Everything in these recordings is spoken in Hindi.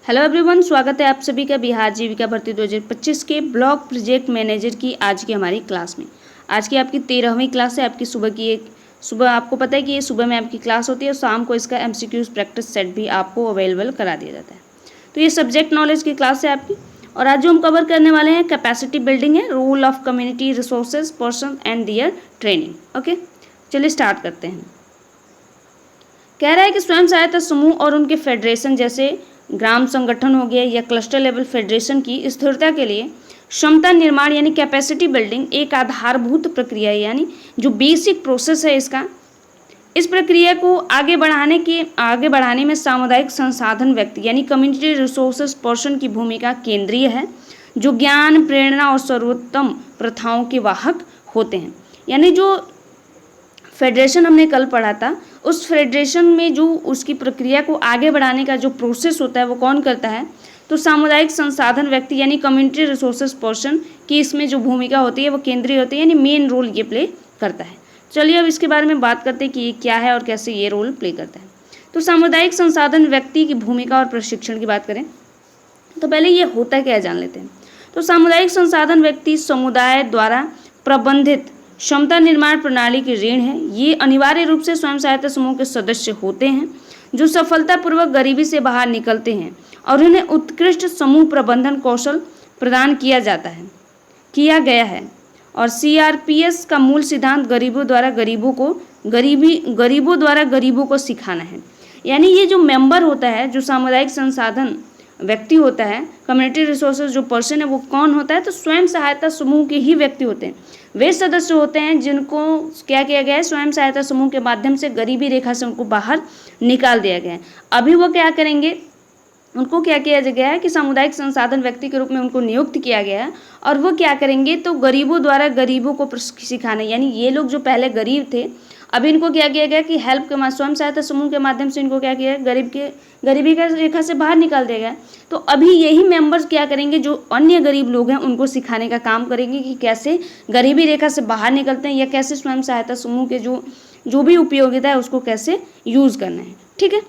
हेलो एवरीवन, स्वागत है आप सभी का बिहार जीविका भर्ती 2025 के ब्लॉक प्रोजेक्ट मैनेजर की आज की हमारी क्लास में। आज की आपकी 13वीं क्लास है। आपकी सुबह आपको पता है कि ये सुबह में आपकी क्लास होती है और शाम को इसका एमसीक्यूज प्रैक्टिस सेट भी आपको अवेलेबल करा दिया जाता है। तो ये सब्जेक्ट नॉलेज की क्लास है आपकी। और आज जो हम कवर करने वाले हैं कैपेसिटी बिल्डिंग है, role of community resources person and their training. Okay, चलिए स्टार्ट करते हैं। कह रहा है कि स्वयं सहायता समूह और उनके फेडरेशन जैसे ग्राम संगठन हो गया या क्लस्टर लेवल फेडरेशन की स्थिरता के लिए क्षमता निर्माण यानी कैपेसिटी बिल्डिंग एक आधारभूत प्रक्रिया है, यानी जो बेसिक प्रोसेस है इसका। इस प्रक्रिया को आगे बढ़ाने में सामुदायिक संसाधन व्यक्ति यानी कम्युनिटी रिसोर्सेज पर्सन की भूमिका केंद्रीय है, जो ज्ञान, प्रेरणा और सर्वोत्तम प्रथाओं के वाहक होते हैं। यानी जो फेडरेशन हमने कल पढ़ा था, उस फेडरेशन में जो उसकी प्रक्रिया को आगे बढ़ाने का जो प्रोसेस होता है वो कौन करता है? तो सामुदायिक संसाधन व्यक्ति यानी कम्युनिटी रिसोर्सेज पर्सन की इसमें जो भूमिका होती है वो केंद्रीय होती है, यानी मेन रोल ये प्ले करता है। चलिए अब इसके बारे में बात करते हैं कि ये क्या है और कैसे ये रोल प्ले करता है। तो सामुदायिक संसाधन व्यक्ति की भूमिका और प्रशिक्षण की बात करें तो पहले ये होता क्या है जान लेते हैं। तो सामुदायिक संसाधन व्यक्ति समुदाय द्वारा प्रबंधित क्षमता निर्माण प्रणाली की ऋण है। ये अनिवार्य रूप से स्वयं सहायता समूह के सदस्य होते हैं जो सफलतापूर्वक गरीबी से बाहर निकलते हैं और उन्हें उत्कृष्ट समूह प्रबंधन कौशल प्रदान किया गया है। और सीआरपीएस का मूल सिद्धांत गरीबों द्वारा गरीबों को सिखाना है। यानी ये जो मेंबर होता है, जो सामुदायिक संसाधन व्यक्ति होता है, कम्युनिटी रिसोर्सेज जो पर्सन है वो कौन होता है? तो स्वयं सहायता समूह के ही व्यक्ति होते हैं। वे सदस्य होते हैं जिनको क्या किया गया है, स्वयं सहायता समूह के माध्यम से गरीबी रेखा से उनको बाहर निकाल दिया गया है। अभी वो क्या करेंगे, उनको क्या किया गया है कि सामुदायिक संसाधन व्यक्ति के रूप में उनको नियुक्त किया गया है और वो क्या करेंगे तो गरीबों द्वारा गरीबों को सिखाना। यानी ये लोग जो पहले गरीब थे, अब इनको क्या किया गया कि हेल्प के स्वयं सहायता समूह के माध्यम से इनको क्या किया गरीबी का रेखा से बाहर निकाल दिया गया। तो अभी यही मेंबर्स क्या करेंगे, जो अन्य गरीब लोग हैं उनको सिखाने का काम करेंगे कि कैसे गरीबी रेखा से बाहर निकलते हैं या कैसे स्वयं सहायता समूह के जो भी उपयोगिता है उसको कैसे यूज़ करना है। ठीक है,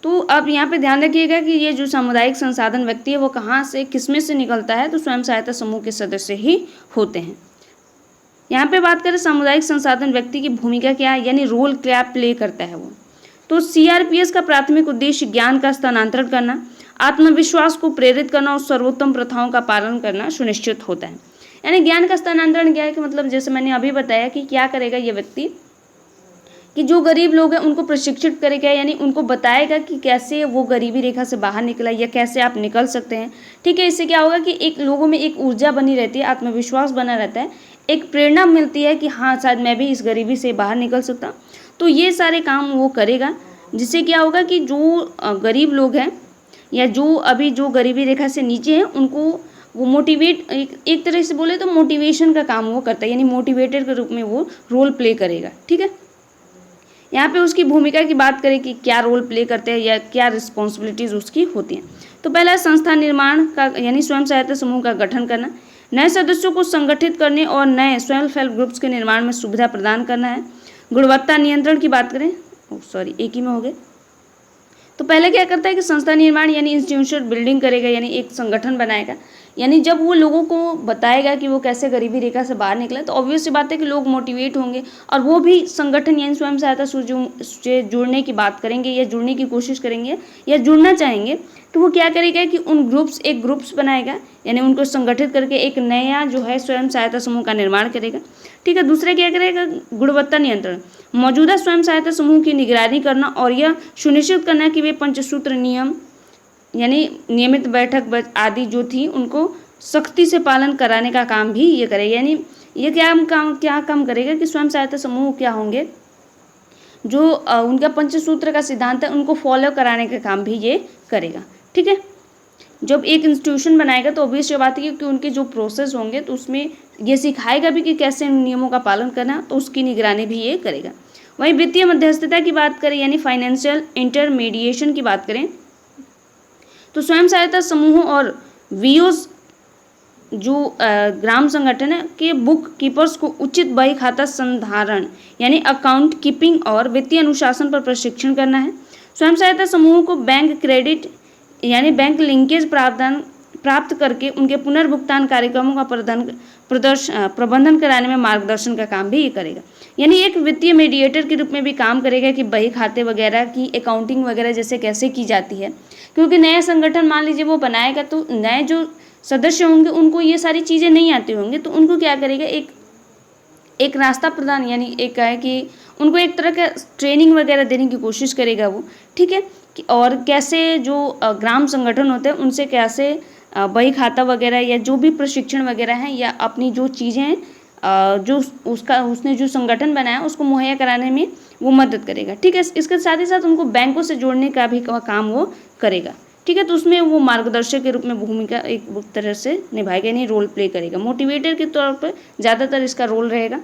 तो अब यहाँ पे ध्यान रखिएगा कि ये जो सामुदायिक संसाधन व्यक्ति है वो कहाँ से किसमें से निकलता है? तो स्वयं सहायता समूह के सदस्य ही होते हैं। यहाँ पे बात करें सामुदायिक संसाधन व्यक्ति की भूमिका क्या है, यानी रोल क्या प्ले करता है वो। तो सीआरपीएस का प्राथमिक उद्देश्य ज्ञान का स्थानांतरण करना, आत्मविश्वास को प्रेरित करना और सर्वोत्तम प्रथाओं का पालन करना सुनिश्चित होता है। यानी ज्ञान का स्थानांतरण क्या है कि मतलब जैसे मैंने अभी बताया कि क्या करेगा ये व्यक्ति कि जो गरीब लोग हैं उनको प्रशिक्षित करेगा, यानी उनको बताएगा कि कैसे वो गरीबी रेखा से बाहर निकला या कैसे आप निकल सकते हैं। ठीक है, इससे क्या होगा कि एक लोगों में एक ऊर्जा बनी रहती है, आत्मविश्वास बना रहता है, एक प्रेरणा मिलती है कि हाँ शायद मैं भी इस गरीबी से बाहर निकल सकता हूँ। तो ये सारे काम वो करेगा, जिससे क्या होगा कि जो गरीब लोग हैं या जो गरीबी रेखा से नीचे हैं उनको वो मोटिवेट, एक तरह से बोले तो मोटिवेशन का काम वो करता है, यानी मोटिवेटर के रूप में वो रोल प्ले करेगा। ठीक है, यहाँ पे उसकी भूमिका की बात करें कि क्या रोल प्ले करते हैं या क्या रिस्पॉन्सिबिलिटीज़ उसकी होती हैं। तो पहला संस्था निर्माण का, यानी स्वयं सहायता समूह का गठन करना, नए सदस्यों को संगठित करने और नए सेल्फ हेल्प ग्रुप्स के निर्माण में सुविधा प्रदान करना है। गुणवत्ता नियंत्रण की बात करें, एक ही में हो गए। तो पहले क्या करता है कि संस्था निर्माण यानी इंस्टीट्यूशन बिल्डिंग करेगा, यानी एक संगठन बनाएगा। यानी जब वो लोगों को बताएगा कि वो कैसे गरीबी रेखा से बाहर निकले तो ऑब्वियस सी बात है कि लोग मोटिवेट होंगे और वो भी संगठन यानी स्वयं सहायता से जुड़ने की बात करेंगे या जुड़ने की कोशिश करेंगे या जुड़ना चाहेंगे। तो वो क्या करेगा कि उन ग्रुप्स बनाएगा, यानी उनको संगठित करके एक नया जो है स्वयं सहायता समूह का निर्माण करेगा। ठीक है, दूसरा क्या करेगा, गुणवत्ता नियंत्रण, मौजूदा स्वयं सहायता समूह की निगरानी करना और यह सुनिश्चित करना कि वे पंचसूत्र नियम यानी नियमित बैठक आदि जो थी उनको सख्ती से पालन कराने का काम भी ये करेगा। यानी ये क्या काम करेगा कि स्वयं सहायता समूह क्या होंगे, जो उनका पंचसूत्र का सिद्धांत है उनको फॉलो कराने का काम भी ये करेगा। ठीक है, जब एक इंस्टीट्यूशन बनाएगा तो ऑब्वियस बात है कि उनके जो प्रोसेस होंगे तो उसमें ये सिखाएगा भी कि कैसे इन नियमों का पालन करना, तो उसकी निगरानी भी ये करेगा। वहीं वित्तीय मध्यस्थता की बात करें यानी फाइनेंशियल इंटरमीडिएशन की बात करें तो स्वयं सहायता समूहों और वीओस जो ग्राम संगठन है के बुक कीपर्स को उचित बही खाता संधारण यानी अकाउंट कीपिंग और वित्तीय अनुशासन पर प्रशिक्षण करना है। स्वयं सहायता समूह को बैंक क्रेडिट यानी बैंक लिंकेज प्राप्त करके उनके पुनर्भुगतान कार्यक्रमों का प्रबंधन कराने में मार्गदर्शन का काम भी ये करेगा। यानी एक वित्तीय मीडिएटर के रूप में भी काम करेगा कि बही खाते वगैरह की अकाउंटिंग वगैरह जैसे कैसे की जाती है, क्योंकि नया संगठन मान लीजिए वो बनाएगा तो नए जो सदस्य होंगे उनको ये सारी चीज़ें नहीं आती होंगी, तो उनको क्या करेगा, एक रास्ता प्रदान यानी एक है कि उनको एक तरह का ट्रेनिंग वगैरह देने की कोशिश करेगा वो, ठीक है। और कैसे जो ग्राम संगठन होते हैं उनसे कैसे बही खाता वगैरह या जो भी प्रशिक्षण वगैरह है या अपनी जो चीज़ें हैं जो उसने जो संगठन बनाया उसको मुहैया कराने में वो मदद करेगा, ठीक है। इसके साथ ही साथ उनको बैंकों से जोड़ने का भी काम वो करेगा, ठीक है। तो उसमें वो मार्गदर्शक के रूप में भूमिका एक तरह से निभाएगा, यानी रोल प्ले करेगा। मोटिवेटर के तौर पर ज़्यादातर इसका रोल रहेगा।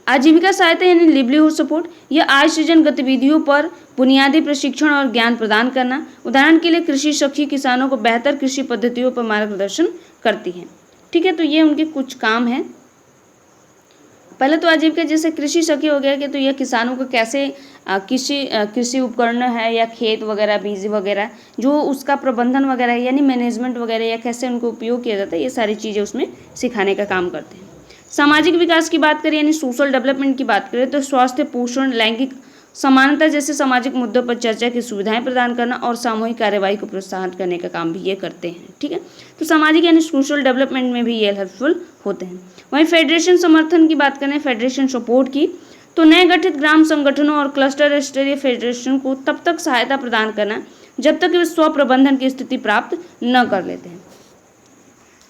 आजीविका सहायता यानी लिवलीहुड सपोर्ट, यह आय सृजन गतिविधियों पर बुनियादी प्रशिक्षण और ज्ञान प्रदान करना। उदाहरण के लिए कृषि सखी किसानों को बेहतर कृषि पद्धतियों पर मार्गदर्शन करती है, ठीक है। तो ये उनके कुछ काम हैं। पहले तो आजीविका जैसे कृषि सखी हो गया कि तो यह किसानों को कैसे कृषि उपकरण है या खेत वगैरह बीज वगैरह जो उसका प्रबंधन वगैरह यानी मैनेजमेंट वगैरह या कैसे उनको उपयोग किया जाता है, ये सारी चीज़ें उसमें सिखाने का काम करते हैं। सामाजिक विकास की बात करें यानी सोशल डेवलपमेंट की बात करें तो स्वास्थ्य, पोषण, लैंगिक समानता जैसे सामाजिक मुद्दों पर चर्चा की सुविधाएं प्रदान करना और सामूहिक कार्यवाही को प्रोत्साहन करने का काम भी ये करते हैं, ठीक है। तो सामाजिक यानी सोशल डेवलपमेंट में भी ये हेल्पफुल होते हैं। वहीं फेडरेशन समर्थन की बात करें, फेडरेशन सपोर्ट की, तो नए गठित ग्राम संगठनों और क्लस्टर स्तरीय फेडरेशन को तब तक सहायता प्रदान करना जब तक वे स्व प्रबंधन की स्थिति प्राप्त न कर लेते हैं,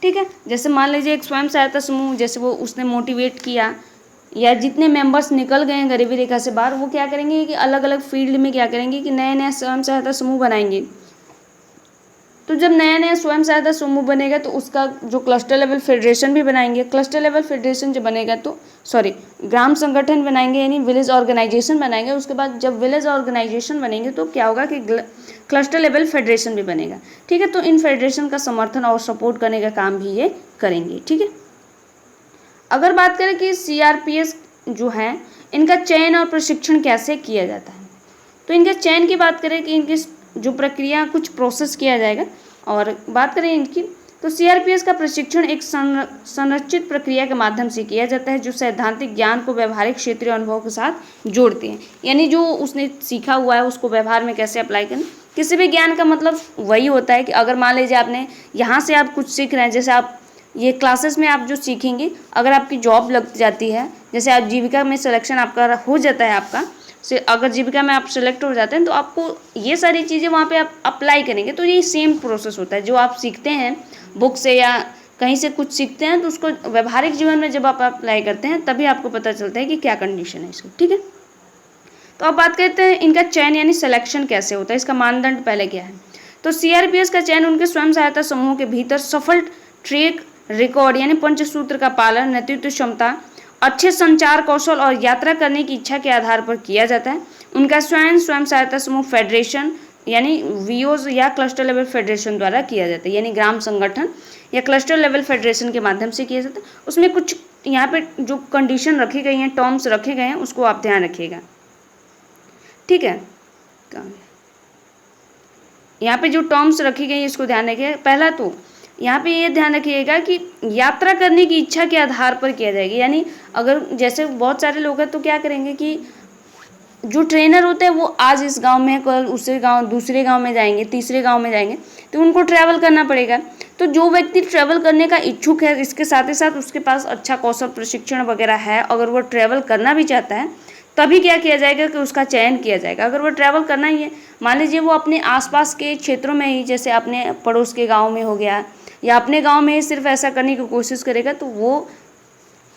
ठीक है। जैसे मान लीजिए एक स्वयं सहायता समूह जैसे वो उसने मोटिवेट किया या जितने मेंबर्स निकल गए हैं गरीबी रेखा से बाहर, वो क्या करेंगे कि अलग अलग फील्ड में क्या करेंगे कि नए नए स्वयं सहायता समूह बनाएंगे। तो जब नया नया स्वयं सहायता समूह बनेगा तो उसका जो क्लस्टर लेवल फेडरेशन भी बनाएंगे। क्लस्टर लेवल फेडरेशन जब बनेगा तो ग्राम संगठन बनाएंगे यानी विलेज ऑर्गेनाइजेशन बनाएंगे। उसके बाद जब विलेज ऑर्गेनाइजेशन बनेंगे तो क्या होगा कि क्लस्टर लेवल फेडरेशन भी बनेगा, ठीक है। तो इन फेडरेशन का समर्थन और सपोर्ट करने का काम भी ये करेंगे, ठीक है। अगर बात करें कि CRPS जो है इनका चयन और प्रशिक्षण कैसे किया जाता है, तो इनके चयन की बात करें कि इनकी जो प्रक्रिया कुछ प्रोसेस किया जाएगा और बात करें इनकी तो CRPS का प्रशिक्षण एक संरचित प्रक्रिया के माध्यम से किया जाता है जो सैद्धांतिक ज्ञान को व्यवहारिक क्षेत्रीय अनुभव के साथ जोड़ते हैं। यानी जो उसने सीखा हुआ है उसको व्यवहार में कैसे अप्लाई करना। किसी भी ज्ञान का मतलब वही होता है कि अगर मान लीजिए आपने यहाँ से आप कुछ सीख रहे हैं, जैसे आप ये क्लासेस में आप जो सीखेंगे अगर आपकी जॉब लग जाती है, जैसे आप जीविका में सिलेक्शन आपका हो जाता है आपका से अगर जीविका में आप सेलेक्ट हो जाते हैं तो आपको ये सारी चीज़ें वहाँ पे आप अप्लाई करेंगे। तो ये सेम प्रोसेस होता है जो आप सीखते हैं बुक से या कहीं से कुछ सीखते हैं तो उसको व्यवहारिक जीवन में जब आप अप्लाई करते हैं तभी आपको पता चलता है कि क्या कंडीशन है इसकी, ठीक है। तो अब बात करते हैं इनका चयन यानी सिलेक्शन कैसे होता है, इसका मानदंड पहले क्या है। तो CRPS का चयन उनके स्वयं सहायता समूह के भीतर सफल ट्रैक रिकॉर्ड यानी पंचसूत्र का पालन, नेतृत्व क्षमता, अच्छे संचार कौशल और यात्रा करने की इच्छा के आधार पर किया जाता है। उनका स्वयं सहायता समूह फेडरेशन यानी VOs या क्लस्टर लेवल फेडरेशन द्वारा किया जाता है, यानी ग्राम संगठन या क्लस्टर लेवल फेडरेशन के माध्यम से किया जाता है। उसमें कुछ यहाँ पे जो कंडीशन रखी गई हैं, टर्म्स रखे गए हैं, उसको आप ध्यान रखिएगा, ठीक है। यहाँ पे जो टर्म्स रखी गई है इसको ध्यान रखिएगा। पहला तो यहाँ पे ये ध्यान रखिएगा कि यात्रा करने की इच्छा के आधार पर किया जाएगा। यानी अगर जैसे बहुत सारे लोग हैं तो क्या करेंगे कि जो ट्रेनर होते हैं वो आज इस गांव में, कल दूसरे गांव में जाएंगे, तीसरे गांव में जाएंगे, तो उनको ट्रैवल करना पड़ेगा। तो जो व्यक्ति ट्रैवल करने का इच्छुक है, इसके साथ ही साथ उसके पास अच्छा कौशल प्रशिक्षण वगैरह है, अगर वो ट्रैवल करना भी चाहता है तभी क्या किया जाएगा कि उसका चयन किया जाएगा। अगर वो ट्रैवल करना ही है, मान लीजिए वो अपने आसपास के क्षेत्रों में ही, जैसे अपने पड़ोस के गाँव में हो गया या अपने गांव में ही सिर्फ ऐसा करने की कोशिश करेगा तो वो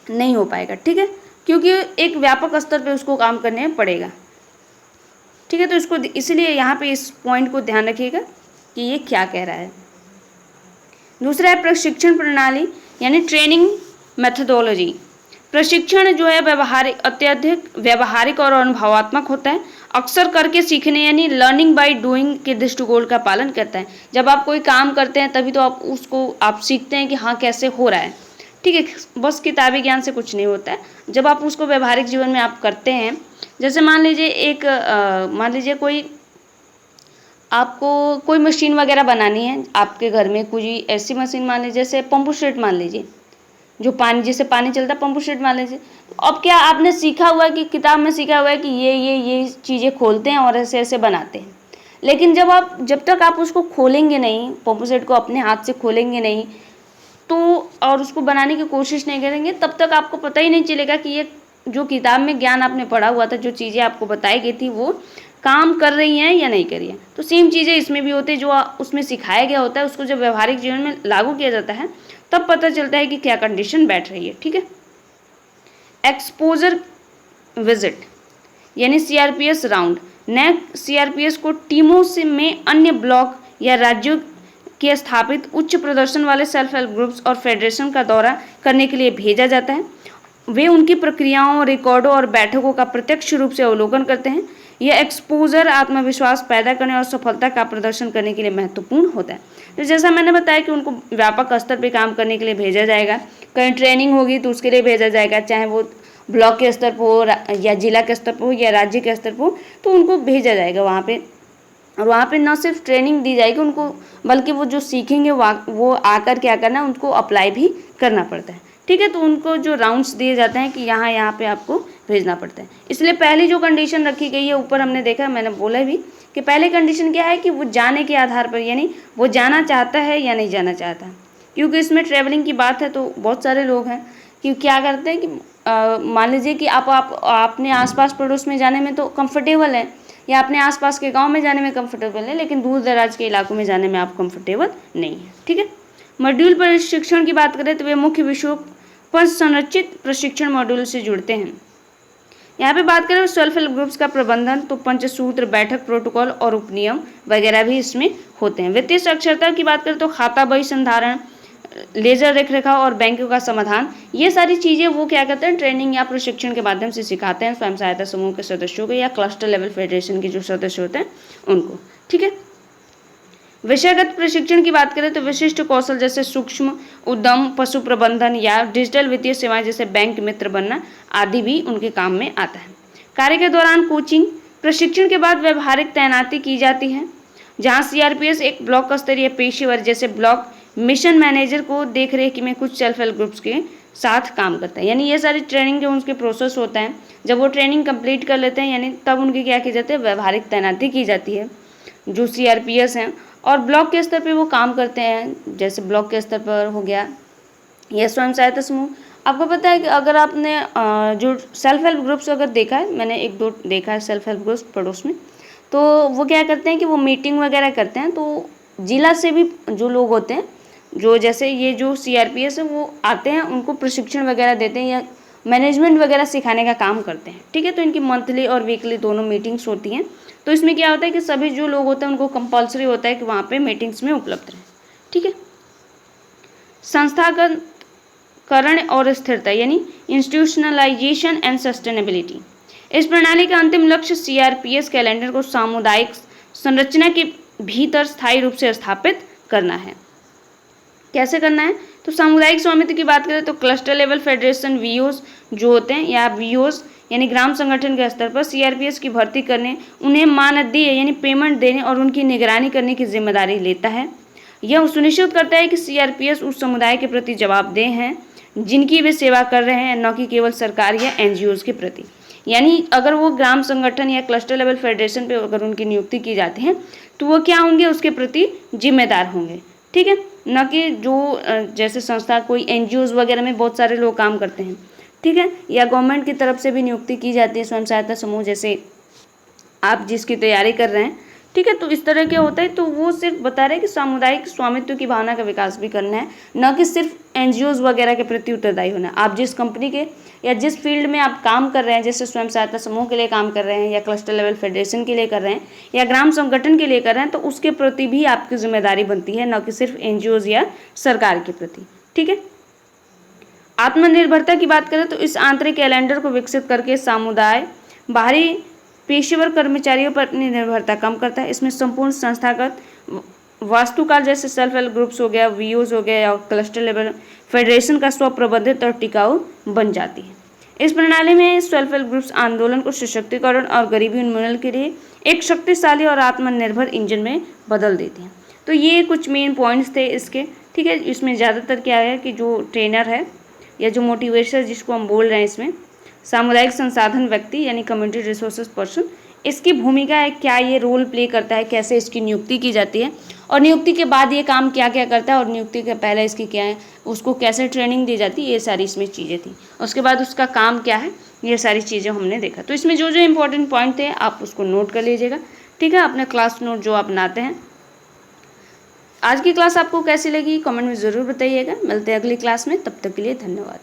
नहीं हो पाएगा, ठीक है, क्योंकि एक व्यापक स्तर पे उसको काम करने पड़ेगा, ठीक है। तो इसको इसलिए यहाँ पे इस पॉइंट को ध्यान रखिएगा कि ये क्या कह रहा है। दूसरा है प्रशिक्षण प्रणाली यानी ट्रेनिंग मेथडोलॉजी। प्रशिक्षण जो है अत्यधिक व्यवहारिक और अनुभवात्मक होता है, अक्सर करके सीखने यानी लर्निंग बाय डूइंग के दृष्टिकोण का पालन करता है। जब आप कोई काम करते हैं तभी तो आप सीखते हैं कि हाँ कैसे हो रहा है, ठीक है। बस किताबी ज्ञान से कुछ नहीं होता है। जब आप उसको व्यवहारिक जीवन में आप करते हैं जैसे मान लीजिए कोई आपको कोई मशीन वगैरह बनानी है आपके घर में, कोई ऐसी मशीन मान लीजिए जैसे पंप सेट मान लीजिए, जो पानी जिससे पानी चलता है, पंप सेट मान लीजिए। तो अब क्या आपने सीखा हुआ है कि किताब में सीखा हुआ है कि ये चीज़ें खोलते हैं और ऐसे ऐसे बनाते हैं, लेकिन जब तक आप उसको खोलेंगे नहीं, पंप सेट को अपने हाथ से खोलेंगे नहीं तो और उसको बनाने की कोशिश नहीं करेंगे, तब तक आपको पता ही नहीं चलेगा कि ये जो किताब में ज्ञान आपने पढ़ा हुआ था, जो चीज़ें आपको बताई गई थी वो काम कर रही हैं या नहीं कर रही हैं। तो सेम चीज़ें इसमें भी होती है, जो उसमें सिखाया गया होता है उसको जब व्यवहारिक जीवन में लागू किया जाता है तब पता चलता है कि क्या कंडीशन बैठ रही है। ठीक है। एक्सपोजर विजिट यानी सीआरपीएस राउंड, नए सीआरपीएस को टीमों से में अन्य ब्लॉक या राज्यों के स्थापित उच्च प्रदर्शन वाले सेल्फ हेल्प ग्रुप्स और फेडरेशन का दौरा करने के लिए भेजा जाता है। वे उनकी प्रक्रियाओं, रिकॉर्डों और बैठकों का प्रत्यक्ष रूप से अवलोकन करते हैं। यह एक्सपोजर आत्मविश्वास पैदा करने और सफलता का प्रदर्शन करने के लिए महत्वपूर्ण होता है। तो जैसा मैंने बताया कि उनको व्यापक स्तर पर काम करने के लिए भेजा जाएगा, कहीं ट्रेनिंग होगी तो उसके लिए भेजा जाएगा, चाहे वो ब्लॉक के स्तर पर हो या जिला के स्तर पर हो या राज्य के स्तर पर हो, तो उनको भेजा जाएगा वहाँ पे। और वहाँ पे न सिर्फ ट्रेनिंग दी जाएगी उनको, बल्कि वो जो सीखेंगे वो आकर क्या करना है, उनको अप्लाई भी करना पड़ता है। ठीक है। तो उनको जो राउंड्स दिए जाते हैं कि यहाँ पे आपको भेजना पड़ता है। इसलिए पहली जो कंडीशन रखी गई है, ऊपर हमने देखा, मैंने बोला भी कि पहली कंडीशन क्या है कि वो जाने के आधार पर, यानी वो जाना चाहता है या नहीं जाना चाहता। क्योंकि इसमें ट्रैवलिंग की बात है तो बहुत सारे लोग हैं कि क्या करते हैं कि मान लीजिए कि आप अपने आसपास पड़ोस में जाने में तो कंफर्टेबल है, या अपने आसपास के गांव में जाने में कंफर्टेबल है, लेकिन दूर दराज के इलाकों में जाने में आप कंफर्टेबल नहीं है। ठीक है। मॉड्यूल प्रशिक्षण की बात करें तो वे मुख्य विषयों पर संरचित प्रशिक्षण मॉड्यूल से जुड़ते हैं। यहाँ पे बात करें सेल्फ हेल्प ग्रुप्स का प्रबंधन, तो पंचसूत्र, बैठक, प्रोटोकॉल और उपनियम वगैरह भी इसमें होते हैं। वित्तीय साक्षरता की बात करें तो खाता बही संधारण, लेजर रेख रेखाव और बैंकों का समाधान, ये सारी चीज़ें वो क्या करते हैं, ट्रेनिंग या प्रशिक्षण के माध्यम से सिखाते हैं स्वयं सहायता समूह के सदस्यों को या क्लस्टर लेवल फेडरेशन के जो सदस्य होते हैं उनको। ठीक है। विषयगत प्रशिक्षण की बात करें तो विशिष्ट कौशल जैसे सूक्ष्म उद्यम, पशु प्रबंधन या डिजिटल वित्तीय सेवाएं जैसे बैंक मित्र बनना आदि भी उनके काम में आता है। कार्य के दौरान कोचिंग, प्रशिक्षण के बाद व्यवहारिक तैनाती की जाती है, जहां सीआरपीएस एक ब्लॉक स्तरीय पेशेवर जैसे ब्लॉक मिशन मैनेजर को देख रेख में कुछ सेल्फ हेल्प ग्रुप्स के साथ काम करता है। यानी ये सारी ट्रेनिंग जो उनके प्रोसेस होता है, जब वो ट्रेनिंग कंप्लीट कर लेते हैं यानी तब उनकी क्या की जाती है, व्यवहारिक तैनाती की जाती है जो सीआरपीएस हैं, और ब्लॉक के स्तर पे वो काम करते हैं। जैसे ब्लॉक के स्तर पर हो गया यह स्वयं सहायता समूह। आपको पता है कि अगर आपने जो सेल्फ हेल्प ग्रुप्स अगर देखा है, मैंने एक दो देखा है सेल्फ हेल्प ग्रुप्स पड़ोस में, तो वो क्या करते हैं कि वो मीटिंग वगैरह करते हैं। तो जिला से भी जो लोग होते हैं, जो जैसे ये जो सीआरपीएस है वो आते हैं, उनको प्रशिक्षण वगैरह देते हैं या मैनेजमेंट वगैरह सिखाने का काम करते हैं। ठीक है। तो इनकी मंथली और वीकली दोनों मीटिंग्स होती हैं। तो इसमें क्या होता है कि सभी जो लोग होते हैं उनको कंपलसरी होता है कि वहाँ पे मीटिंग्स में उपलब्ध रहें। ठीक है। संस्थागतकरण और स्थिरता यानी इंस्टीट्यूशनलाइजेशन एंड सस्टेनेबिलिटी, इस प्रणाली का अंतिम लक्ष्य सीआरपीएस कैलेंडर को सामुदायिक संरचना के भीतर स्थायी रूप से स्थापित करना है। कैसे करना है, तो सामुदायिक स्वामित्व की बात करें तो क्लस्टर लेवल फेडरेशन वीओस जो होते हैं, या वीओस यानी ग्राम संगठन के स्तर पर सीआरपीएस की भर्ती करने, उन्हें मानदेय यानी पेमेंट देने और उनकी निगरानी करने की जिम्मेदारी लेता है। यह सुनिश्चित करता है कि सीआरपीएस उस समुदाय के प्रति जवाबदेह हैं जिनकी वे सेवा कर रहे हैं, न कि केवल सरकार या एनजीओज के प्रति। यानी अगर वो ग्राम संगठन या क्लस्टर लेवल फेडरेशन पे अगर उनकी नियुक्ति की जाती है तो वो क्या होंगे, उसके प्रति जिम्मेदार होंगे। ठीक है। न कि जो जैसे संस्था कोई एनजीओज वगैरह में बहुत सारे लोग काम करते हैं। ठीक है। या गवर्नमेंट की तरफ से भी नियुक्ति की जाती है स्वयं सहायता समूह, जैसे आप जिसकी तैयारी कर रहे हैं। ठीक है। तो इस तरह के होता है। तो वो सिर्फ बता रहे हैं कि सामुदायिक स्वामित्व की भावना का विकास भी करना है, न कि सिर्फ एनजीओज वगैरह के प्रति उत्तरदायी होना है। आप जिस कंपनी के या जिस फील्ड में आप काम कर रहे हैं, जैसे स्वयं सहायता समूह के लिए काम कर रहे हैं या क्लस्टर लेवल फेडरेशन के लिए कर रहे हैं या ग्राम संगठन के लिए कर रहे हैं, तो उसके प्रति भी आपकी जिम्मेदारी बनती है, न कि सिर्फ एनजीओज या सरकार के प्रति। ठीक है। आत्मनिर्भरता की बात करें तो इस आंतरिक कैलेंडर को विकसित करके समुदाय बाहरी पेशेवर कर्मचारियों पर अपनी निर्भरता कम करता है। इसमें संपूर्ण संस्थागत वास्तुकाल जैसे सेल्फ हेल्प ग्रुप्स हो गया, वीओज हो गया या क्लस्टर लेवल फेडरेशन का स्वप्रबंधित और टिकाऊ बन जाती है। इस प्रणाली में सेल्फ हेल्प ग्रुप्स आंदोलन को सशक्तिकरण और गरीबी उन्मूलन के लिए एक शक्तिशाली और आत्मनिर्भर इंजन में बदल देती हैं। तो ये कुछ मेन पॉइंट्स थे इसके, ठीक है। इसमें ज़्यादातर क्या है कि जो ट्रेनर है या जो मोटिवेटर जिसको हम बोल रहे हैं, इसमें सामुदायिक संसाधन व्यक्ति यानी कम्युनिटी रिसोर्सेज पर्सन, इसकी भूमिका है, क्या ये रोल प्ले करता है, कैसे इसकी नियुक्ति की जाती है और नियुक्ति के बाद ये काम क्या क्या करता है और नियुक्ति के पहले इसकी क्या है, उसको कैसे ट्रेनिंग दी जाती है, ये सारी इसमें चीज़ें थी। उसके बाद उसका काम क्या है, ये सारी चीज़ें हमने देखा। तो इसमें जो जो इम्पोर्टेंट पॉइंट थे आप उसको नोट कर लीजिएगा, ठीक है, अपने क्लास नोट जो आप बनाते हैं। आज की क्लास आपको कैसी लगी कमेंट में ज़रूर बताइएगा। मिलते हैं अगली क्लास में, तब तक के लिए धन्यवाद।